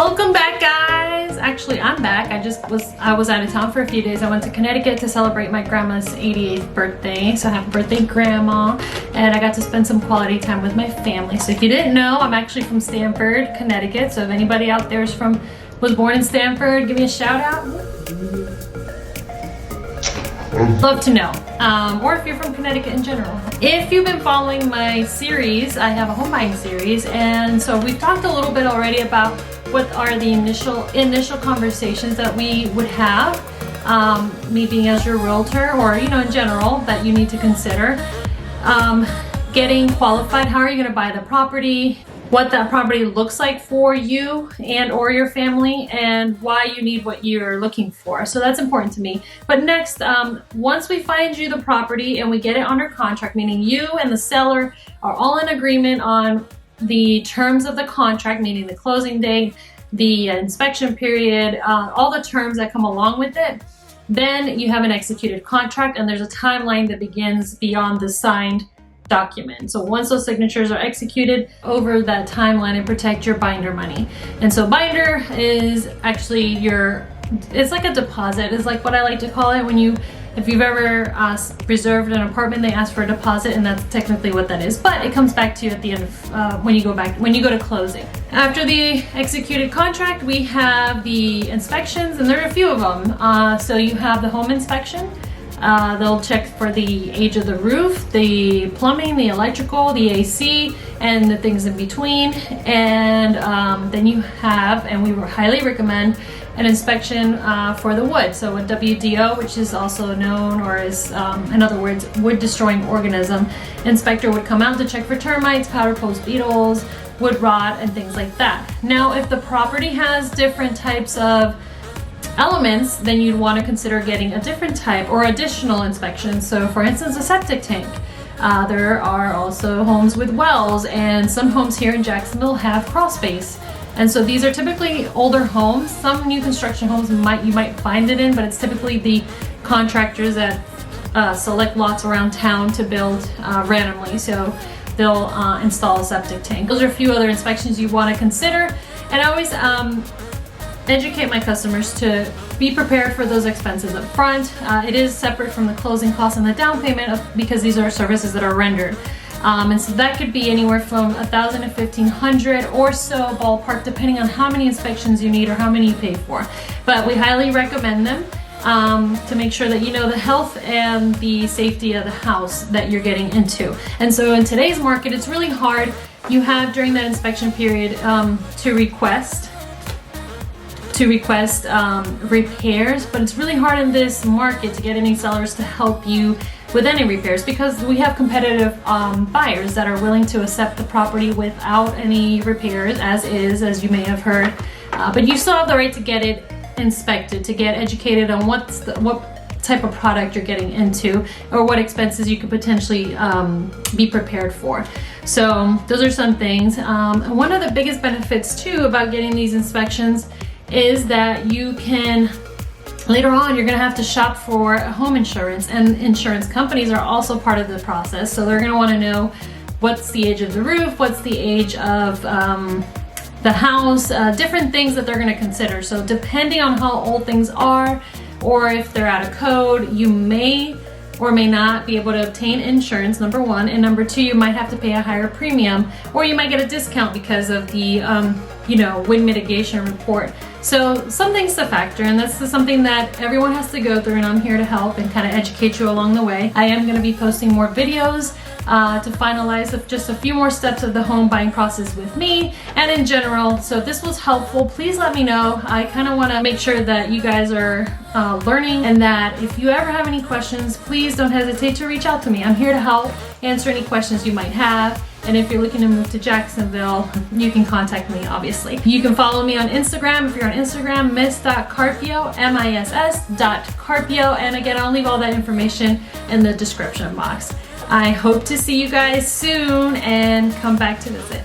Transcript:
Welcome back, guys. Actually, I'm back. I was out of town for a few days. I went to Connecticut to celebrate my grandma's 88th birthday. So happy birthday, Grandma. And I got to spend some quality time with my family. So if you didn't know, I'm actually from Stamford, Connecticut. So if anybody out there was born in Stamford, give me a shout out. Love to know. Or if you're from Connecticut in general. If you've been following my series, I have a home buying series, and so we've talked a little bit already about what are the initial conversations that we would have, me being as your realtor, or in general, that you need to consider. Getting qualified, how are you going to buy the property, what that property looks like for you and or your family, and why you need what you're looking for. So that's important to me. But next, once we find you the property and we get it under contract, meaning you and the seller are all in agreement on the terms of the contract, meaning the closing date, the inspection period, all the terms that come along with it, then you have an executed contract, and there's a timeline that begins beyond the signed document. So once those signatures are executed, over that timeline and protect your binder money. And so binder is actually it's like a deposit. It's like what I like to call it if you've ever reserved an apartment, they ask for a deposit, and that's technically what that is. But it comes back to you at the end of when you go to closing. After the executed contract, we have the inspections, and there are a few of them. So you have the home inspection. They'll check for the age of the roof, the plumbing, the electrical, the AC, and the things in between. And then you have, and we highly recommend, an inspection for the wood. So a WDO, which is also known, or is, in other words, wood destroying organism. Inspector would come out to check for termites, powder post beetles, wood rot, and things like that. Now, if the property has different types of elements, then you'd want to consider getting a different type or additional inspection. So for instance, a septic tank. There are also homes with wells, and some homes here in Jacksonville have crawl space. And so these are typically older homes. Some new construction homes you might find it in, but it's typically the contractors that select lots around town to build randomly. So they'll install a septic tank. Those are a few other inspections you want to consider. And I always educate my customers to be prepared for those expenses up front. It is separate from the closing costs and the down payment because these are services that are rendered. And so that could be anywhere from $1,000 to $1,500 or so ballpark, depending on how many inspections you need or how many you pay for. But we highly recommend them to make sure that you know the health and the safety of the house that you're getting into. And so in today's market, it's really hard. You have during that inspection period to request repairs, but it's really hard in this market to get any sellers to help you with any repairs because we have competitive buyers that are willing to accept the property without any repairs as you may have heard. But you still have the right to get it inspected, to get educated on what type of product you're getting into or what expenses you could potentially be prepared for. So those are some things. One of the biggest benefits too about getting these inspections is that you can, later on, you're gonna have to shop for home insurance, and insurance companies are also part of the process. So they're gonna wanna know what's the age of the roof, what's the age of the house, different things that they're gonna consider. So depending on how old things are, or if they're out of code, you may or may not be able to obtain insurance, number one, and number two, you might have to pay a higher premium, or you might get a discount because of the wind mitigation report. So some things to factor, and this is something that everyone has to go through, and I'm here to help and kind of educate you along the way. I am going to be posting more videos to finalize just a few more steps of the home buying process with me and in general. So if this was helpful, please let me know. I kind of want to make sure that you guys are learning, and that if you ever have any questions, please don't hesitate to reach out to me. I'm here to help answer any questions you might have. And if you're looking to move to Jacksonville, you can contact me, obviously. You can follow me on Instagram. If you're on Instagram, miss.carpio, miss.carpio. And again, I'll leave all that information in the description box. I hope to see you guys soon and come back to visit.